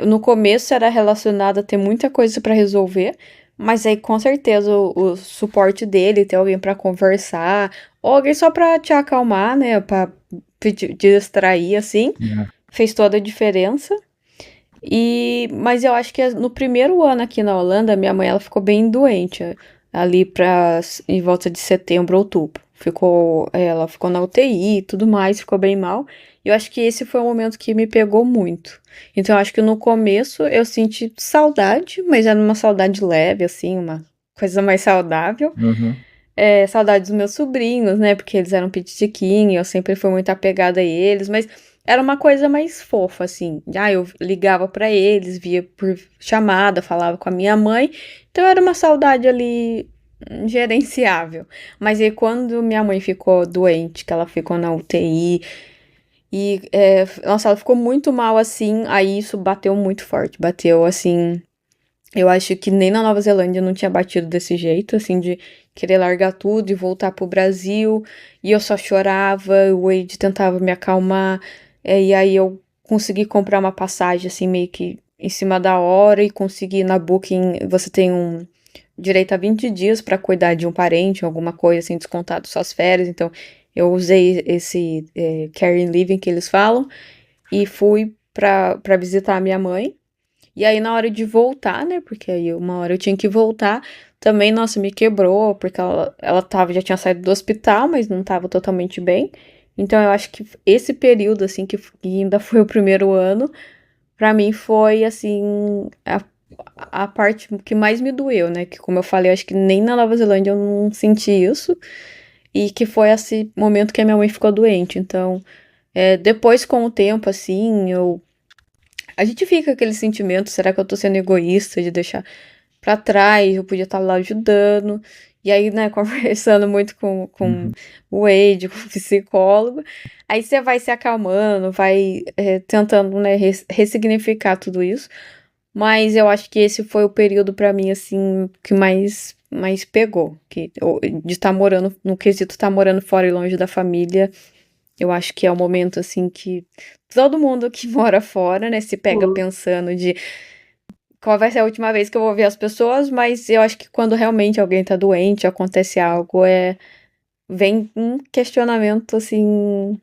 Speaker 3: no começo era relacionado a ter muita coisa pra resolver, mas aí com certeza o suporte dele, ter alguém pra conversar, ou alguém só pra te acalmar, né, pra te distrair, assim, fez toda a diferença. Mas eu acho que no primeiro ano aqui na Holanda, minha mãe ela ficou bem doente, ali em volta de setembro, outubro. Ela ficou na UTI e tudo mais, ficou bem mal. E eu acho que esse foi um momento que me pegou muito. Então eu acho que no começo eu senti saudade, mas era uma saudade leve, assim, uma coisa mais saudável.
Speaker 1: Uhum.
Speaker 3: Saudade dos meus sobrinhos, né? Porque eles eram petitiquinhos, eu sempre fui muito apegada a eles, mas era uma coisa mais fofa, assim. Eu ligava pra eles, via por chamada, falava com a minha mãe. Então era uma saudade ali gerenciável. Mas aí quando minha mãe ficou doente, que ela ficou na UTI, nossa, ela ficou muito mal assim, aí isso bateu muito forte. Bateu assim. Eu acho que nem na Nova Zelândia não tinha batido desse jeito, assim, de querer largar tudo e voltar pro Brasil. E eu só chorava, o Wade tentava me acalmar. E aí eu consegui comprar uma passagem, assim, meio que em cima da hora. E consegui na Booking, você tem direito a 20 dias para cuidar de um parente, alguma coisa, assim, descontado suas férias. Então, eu usei esse caring living que eles falam. E fui pra visitar a minha mãe. E aí, na hora de voltar, né? Porque aí uma hora eu tinha que voltar. Também, nossa, me quebrou, porque ela já tinha saído do hospital, mas não tava totalmente bem. Então, eu acho que esse período, assim, que ainda foi o primeiro ano, pra mim foi, assim, a parte que mais me doeu, né? Que, como eu falei, eu acho que nem na Nova Zelândia eu não senti isso. E que foi esse momento que a minha mãe ficou doente. Então, depois, com o tempo, assim, a gente fica com aquele sentimento, será que eu tô sendo egoísta de deixar pra trás? Eu podia estar lá ajudando. E aí, né, conversando muito com
Speaker 1: Uhum.
Speaker 3: o Wade, com o psicólogo. Aí você vai se acalmando, vai tentando, né, ressignificar tudo isso. Mas eu acho que esse foi o período pra mim, assim, que mais pegou. De estar morando, no quesito estar morando fora e longe da família. Eu acho que é o momento, assim, que todo mundo que mora fora, né, se pega pensando de qual vai ser a última vez que eu vou ver as pessoas, mas eu acho que quando realmente alguém tá doente, acontece algo, vem um questionamento, assim,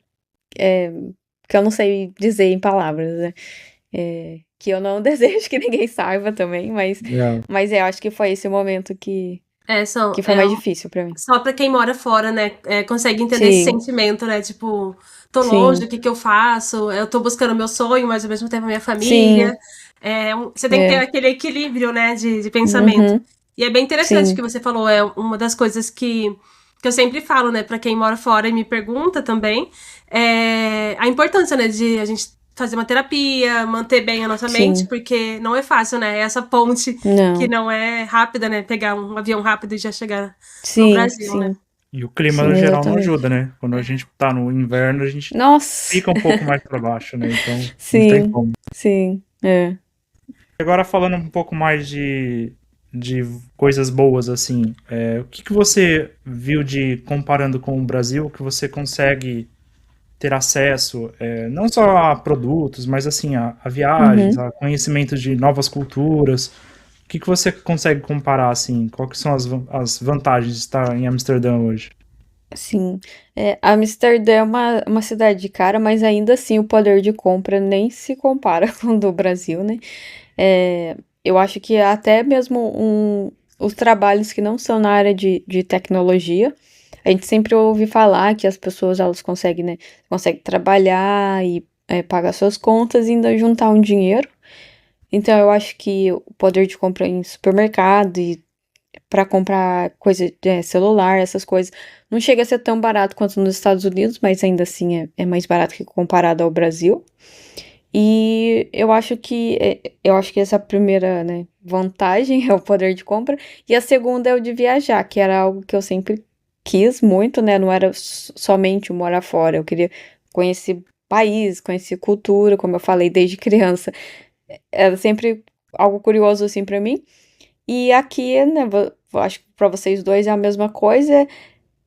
Speaker 3: que eu não sei dizer em palavras, né? Que eu não desejo que ninguém saiba também, mas eu acho que foi esse momento que foi mais difícil pra mim.
Speaker 2: Só pra quem mora fora, né, consegue entender esse
Speaker 3: Sim,
Speaker 2: sentimento, né? Tipo, tô longe,
Speaker 3: sim,
Speaker 2: o que que eu faço? Eu tô buscando meu sonho, mas ao mesmo tempo a minha família.
Speaker 3: sim,
Speaker 2: Você tem que ter aquele equilíbrio, né, de pensamento.
Speaker 3: uhum,
Speaker 2: E é bem interessante o que
Speaker 3: sim,
Speaker 2: você falou, é uma das coisas que eu sempre falo, né, pra quem mora fora e me pergunta também, a importância, né, de a gente fazer uma terapia, manter bem a nossa mente,
Speaker 3: sim,
Speaker 2: porque não é fácil, né? É essa ponte que
Speaker 3: não,
Speaker 2: não é rápida, né? Pegar um avião rápido e já chegar no
Speaker 3: sim,
Speaker 2: Brasil, né?
Speaker 3: sim,
Speaker 1: E o clima
Speaker 3: sim,
Speaker 1: no geral não
Speaker 3: exatamente.
Speaker 1: ajuda, né? Quando a gente tá no inverno, a gente
Speaker 3: Nossa,
Speaker 1: fica um pouco mais pra baixo, né? Então, não tem
Speaker 3: sim,
Speaker 1: como.
Speaker 3: sim,
Speaker 1: Agora falando um pouco mais de de coisas boas, assim, o que que você viu de comparando com o Brasil, que você consegue ter acesso, não só a produtos, mas assim, a viagens,
Speaker 3: Uhum.
Speaker 1: a conhecimento de novas culturas. O que que você consegue comparar, assim? Quais que são as vantagens de estar em Amsterdã hoje?
Speaker 3: Sim, Amsterdã é uma cidade cara, mas ainda assim o poder de compra nem se compara com o do Brasil, né? É, eu acho que até mesmo os trabalhos que não são na área de tecnologia, a gente sempre ouve falar que as pessoas elas conseguem, né? Conseguem trabalhar e pagar suas contas e ainda juntar um dinheiro. Então eu acho que o poder de compra em supermercado e para comprar coisa de celular, essas coisas. Não chega a ser tão barato quanto nos Estados Unidos, mas ainda assim é mais barato que comparado ao Brasil. E eu acho que essa primeira, né, vantagem é o poder de compra, e a segunda é o de viajar, que era algo que eu sempre quis muito, né? Não era somente o morar fora, eu queria conhecer país, conhecer cultura, como eu falei desde criança. Era sempre algo curioso assim para mim. E aqui, né, acho que pra vocês dois é a mesma coisa,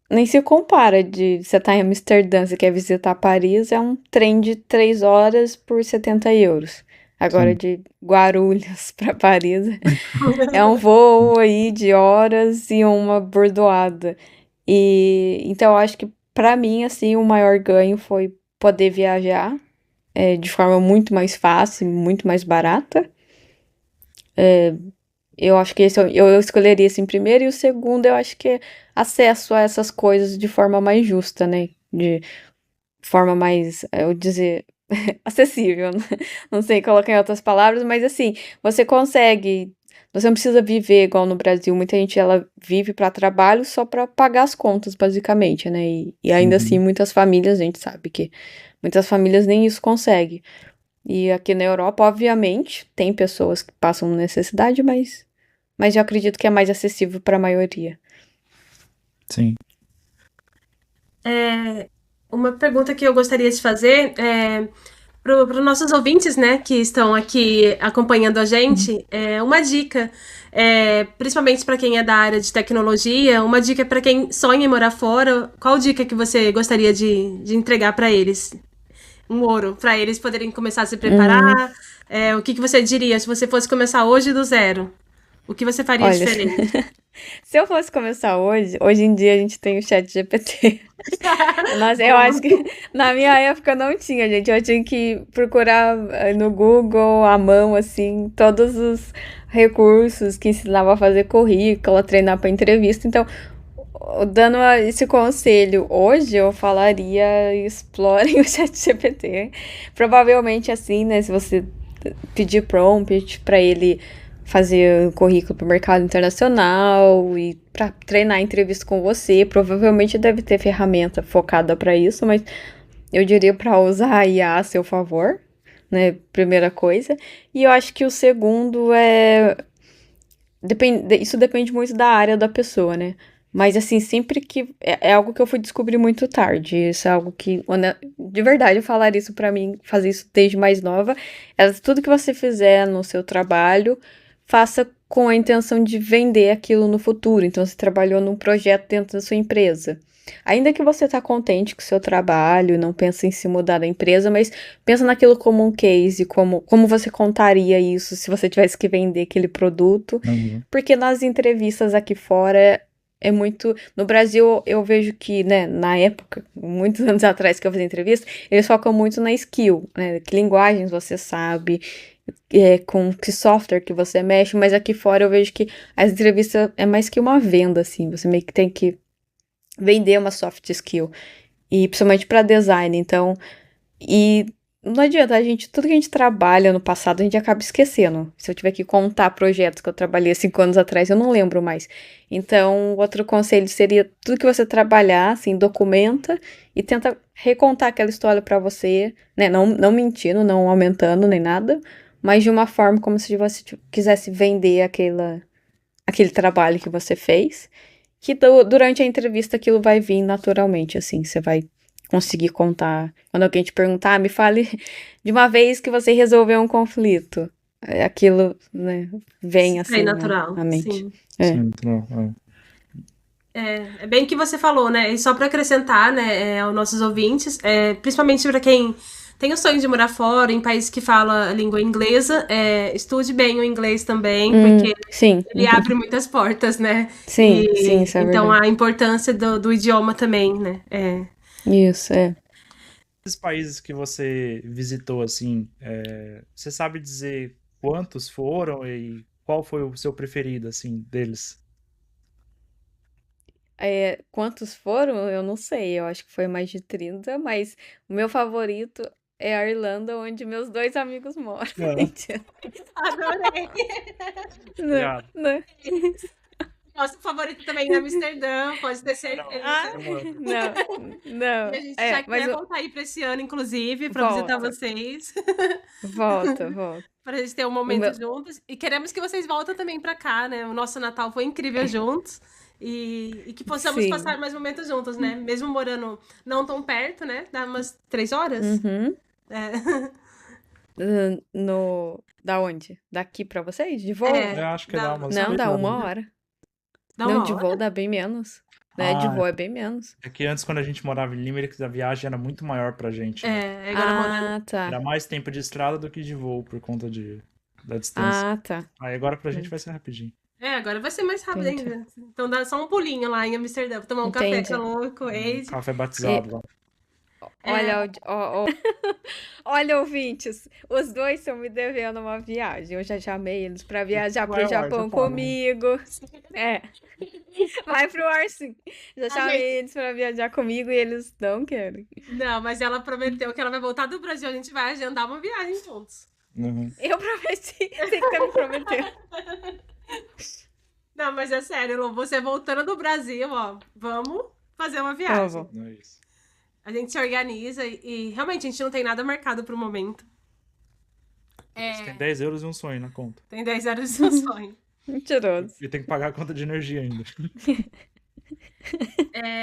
Speaker 3: nem se compara de você tá em Amsterdã, você quer visitar Paris, é um trem de 3 horas por 70 euros. Agora
Speaker 1: Sim,
Speaker 3: de Guarulhos pra Paris é um voo aí de horas e uma bordoada. E então eu acho que pra mim, assim, o maior ganho foi poder viajar de forma muito mais fácil, muito mais barata. Eu acho que esse eu escolheria esse em primeiro, e o segundo eu acho que é acesso a essas coisas de forma mais justa, né? De forma mais, eu dizer, acessível, né? Não sei colocar em outras palavras, mas assim, você consegue. Você não precisa viver igual no Brasil. Muita gente ela vive para trabalho só para pagar as contas, basicamente, né? E ainda assim,
Speaker 1: uhum,
Speaker 3: muitas famílias, a gente sabe que muitas famílias nem isso conseguem. E aqui na Europa, obviamente, tem pessoas que passam necessidade, mas eu acredito que é mais acessível para a maioria.
Speaker 1: sim.
Speaker 2: Uma pergunta que eu gostaria de fazer é para os nossos ouvintes, né, que estão aqui acompanhando a gente, uma dica, principalmente para quem é da área de tecnologia, uma dica para quem sonha em morar fora. Qual dica que você gostaria de entregar para eles? Um ouro, para eles poderem começar a se
Speaker 3: Hum,
Speaker 2: preparar. O que que você diria se você fosse começar hoje do zero? O que você faria
Speaker 3: olha,
Speaker 2: diferente?
Speaker 3: se eu fosse começar hoje em dia a gente tem o chat GPT. Nossa, eu acho
Speaker 2: Boa.
Speaker 3: que na minha época não tinha, gente. Eu tinha que procurar no Google, à mão, assim, todos os recursos que ensinava a fazer currículo, a treinar para entrevista. Então, dando esse conselho hoje, eu falaria: explorem o chat GPT. Provavelmente, assim, né, se você pedir prompt para ele fazer um currículo para o mercado internacional e para treinar entrevista com você. Provavelmente deve ter ferramenta focada para isso, mas eu diria para usar a IA a seu favor, né? Primeira coisa. E eu acho que o segundo isso depende muito da área da pessoa, né? Mas assim, sempre que. É algo que eu fui descobrir muito tarde. Isso é algo que, de verdade, eu falar isso pra mim, fazer isso desde mais nova. Tudo que você fizer no seu trabalho, faça com a intenção de vender aquilo no futuro. Então, você trabalhou num projeto dentro da sua empresa. Ainda que você tá contente com o seu trabalho, não pensa em se mudar da empresa, mas pensa naquilo como um case, como você contaria isso se você tivesse que vender aquele produto.
Speaker 1: Uhum.
Speaker 3: Porque nas entrevistas aqui fora é muito. No Brasil, eu vejo que, né, na época, muitos anos atrás que eu fazia entrevista, eles focam muito na skill, né? Que linguagens você sabe, com que software que você mexe, mas aqui fora eu vejo que as entrevistas é mais que uma venda, assim. Você meio que tem que vender uma soft skill. E principalmente para design. Então, e não adianta, tudo que a gente trabalha no passado, a gente acaba esquecendo. Se eu tiver que contar projetos que eu trabalhei há 5 anos atrás, eu não lembro mais. Então, outro conselho seria tudo que você trabalhar, assim, documenta e tenta recontar aquela história pra você, né? Não mentindo, não aumentando nem nada, mas de uma forma como se você quisesse vender aquele trabalho que você fez. Que durante a entrevista aquilo vai vir naturalmente, assim, você vai conseguir contar. Quando alguém te perguntar, me fale de uma vez que você resolveu um conflito. aquilo, né, vem assim
Speaker 2: Bem
Speaker 3: na
Speaker 2: natural,
Speaker 3: mente.
Speaker 2: sim.
Speaker 1: Sim, então,
Speaker 2: É bem o que você falou, né? E só para acrescentar, né, aos nossos ouvintes, principalmente para quem tem o sonho de morar fora, em países que fala a língua inglesa, estude bem o inglês também, porque
Speaker 3: Sim,
Speaker 2: ele abre muitas portas, né?
Speaker 3: sim, isso é
Speaker 2: Então
Speaker 3: verdade.
Speaker 2: a importância do idioma também, né?
Speaker 3: Isso, é.
Speaker 1: esses países que você visitou, assim, você sabe dizer quantos foram e qual foi o seu preferido, assim, deles?
Speaker 3: Quantos foram? Eu não sei, eu acho que foi mais de 30, mas o meu favorito é a Irlanda, onde meus 2 amigos moram. Mentira.
Speaker 2: Adorei!
Speaker 3: Não,
Speaker 1: Obrigado.
Speaker 3: não.
Speaker 2: Nosso favorito também é Amsterdã, pode ter certeza.
Speaker 3: Não.
Speaker 2: E a gente já
Speaker 3: Mas
Speaker 2: quer voltar aí para esse ano, inclusive, para visitar
Speaker 3: volta,
Speaker 2: vocês.
Speaker 3: volta.
Speaker 2: Pra gente ter um
Speaker 3: O
Speaker 2: momento
Speaker 3: meu,
Speaker 2: juntos. E queremos que vocês voltem também pra cá, né? O nosso Natal foi incrível juntos. E que possamos
Speaker 3: sim.
Speaker 2: passar mais momentos juntos, né? Mesmo morando não tão perto, né? Dá umas 3 horas.
Speaker 3: Uhum.
Speaker 2: É.
Speaker 3: Da onde? Daqui pra vocês? De voo?
Speaker 1: Eu acho que dá umas
Speaker 3: Não,
Speaker 1: 3
Speaker 3: dá
Speaker 1: horas,
Speaker 3: 1
Speaker 1: né?
Speaker 3: hora.
Speaker 2: Dá
Speaker 3: Não,
Speaker 2: uma
Speaker 3: de
Speaker 2: hora.
Speaker 3: voo dá bem menos. Né? De
Speaker 1: Ah,
Speaker 3: voo é bem menos.
Speaker 1: é que antes, quando a gente morava em Limerick, a viagem era muito maior pra gente, né?
Speaker 2: Agora morando.
Speaker 3: Tá.
Speaker 1: Era mais tempo de estrada do que de voo por conta da distância.
Speaker 3: Tá.
Speaker 1: Aí agora pra gente vai ser rapidinho.
Speaker 2: Agora vai ser mais rápido
Speaker 3: Entendi.
Speaker 2: ainda. Então dá só um pulinho lá em Amsterdã, pra tomar um café
Speaker 3: Entendi.
Speaker 2: com a Lô, com o Wade.
Speaker 1: Café batizado lá.
Speaker 3: Olha, ouvintes, os dois estão me devendo uma viagem. Eu já chamei eles pra viajar pro
Speaker 1: Vai ao ar,
Speaker 3: Japão
Speaker 1: já fala.
Speaker 3: comigo. Vai pro ar, sim. Já chamei
Speaker 2: gente-
Speaker 3: eles pra viajar comigo e eles não querem.
Speaker 2: Não, mas ela prometeu que ela vai voltar do Brasil, a gente vai agendar uma viagem juntos.
Speaker 1: Uhum.
Speaker 3: Eu prometi, você que tá me prometendo.
Speaker 2: Não, mas é sério, Lô, você voltando do Brasil, ó, vamos fazer uma viagem.
Speaker 3: Vamos.
Speaker 1: É isso.
Speaker 2: A gente se organiza e realmente a gente não tem nada marcado pro momento.
Speaker 1: Você tem 10 euros e um sonho na conta.
Speaker 2: Tem 10 anos de seu sonho.
Speaker 3: Mentiroso.
Speaker 1: E tem que pagar a conta de energia ainda.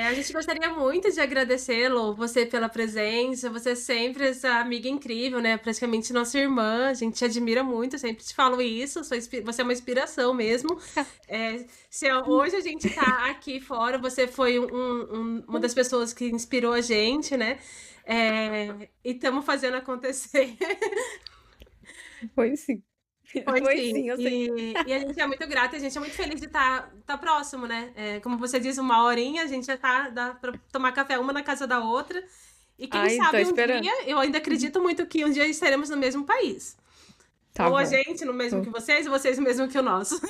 Speaker 2: A gente gostaria muito de agradecer, Lô, você pela presença. Você é sempre essa amiga incrível, né? Praticamente nossa irmã. A gente te admira muito, eu sempre te falo isso. Você é uma inspiração mesmo. Hoje a gente tá aqui fora, você foi uma das pessoas que inspirou a gente, né? E estamos fazendo acontecer.
Speaker 3: Foi sim.
Speaker 2: Foi
Speaker 3: sim,
Speaker 2: sim.
Speaker 3: eu sei.
Speaker 2: E a gente é muito grata e a gente é muito feliz de estar próximo, né? Como você diz, 1 horinha, a gente já dá pra tomar café uma na casa da outra. E quem
Speaker 3: Ai, tô
Speaker 2: sabe
Speaker 3: esperando.
Speaker 2: dia, eu ainda acredito muito que um dia estaremos no mesmo país.
Speaker 3: Tá
Speaker 2: Ou a
Speaker 3: bom.
Speaker 2: gente no mesmo que vocês, ou vocês no mesmo que o nosso.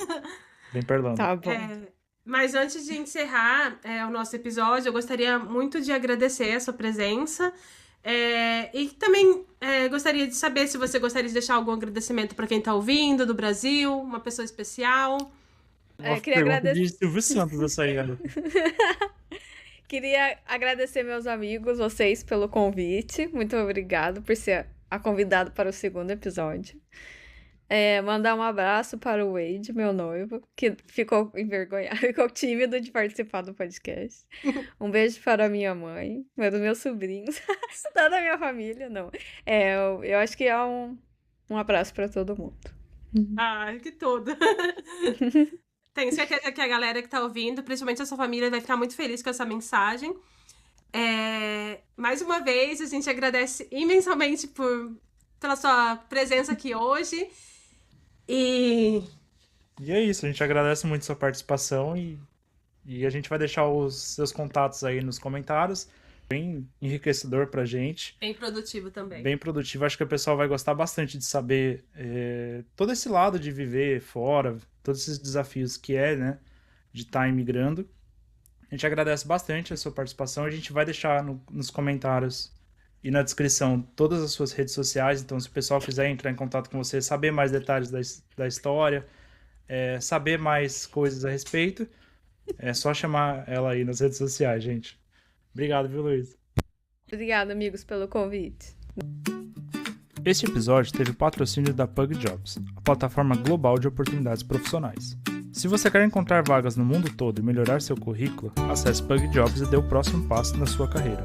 Speaker 1: Bem perdoando.
Speaker 3: Tá bom.
Speaker 2: Mas antes de encerrar o nosso episódio, eu gostaria muito de agradecer a sua presença. E também gostaria de saber se você gostaria de deixar algum agradecimento para quem está ouvindo, do Brasil, uma pessoa especial.
Speaker 1: Uma
Speaker 3: queria
Speaker 1: pergunta
Speaker 3: agradecer.
Speaker 1: de Silvio Santos essa aí, cara.
Speaker 3: Queria agradecer meus amigos, vocês, pelo convite. Muito obrigado por ser a convidada para o 2º episódio. Mandar um abraço para o Wade, meu noivo, que ficou envergonhado, ficou tímido de participar do podcast. Um beijo para a minha mãe, dos meus sobrinhos, toda a minha família, não. Eu acho que é um abraço para todo mundo.
Speaker 2: Ai, que tudo. Tenho certeza que a galera que tá ouvindo, principalmente a sua família, vai ficar muito feliz com essa mensagem. Mais uma vez, a gente agradece imensamente pela sua presença aqui hoje. E
Speaker 1: é isso, a gente agradece muito sua participação e a gente vai deixar os seus contatos aí nos comentários. Bem enriquecedor pra gente.
Speaker 2: Bem produtivo também.
Speaker 1: Bem produtivo. Acho que o pessoal vai gostar bastante de saber todo esse lado de viver fora, todos esses desafios que né, de estar imigrando. A gente agradece bastante a sua participação. A gente vai deixar nos comentários e na descrição todas as suas redes sociais. Então, se o pessoal quiser entrar em contato com você, saber mais detalhes da história, saber mais coisas a respeito, é só chamar ela aí nas redes sociais, gente. Obrigado, viu, Luiz?
Speaker 3: Obrigada, amigos, pelo convite.
Speaker 1: Este episódio teve o patrocínio da Pug Jobs, a plataforma global de oportunidades profissionais. Se você quer encontrar vagas no mundo todo e melhorar seu currículo, acesse Pug Jobs e dê o próximo passo na sua carreira.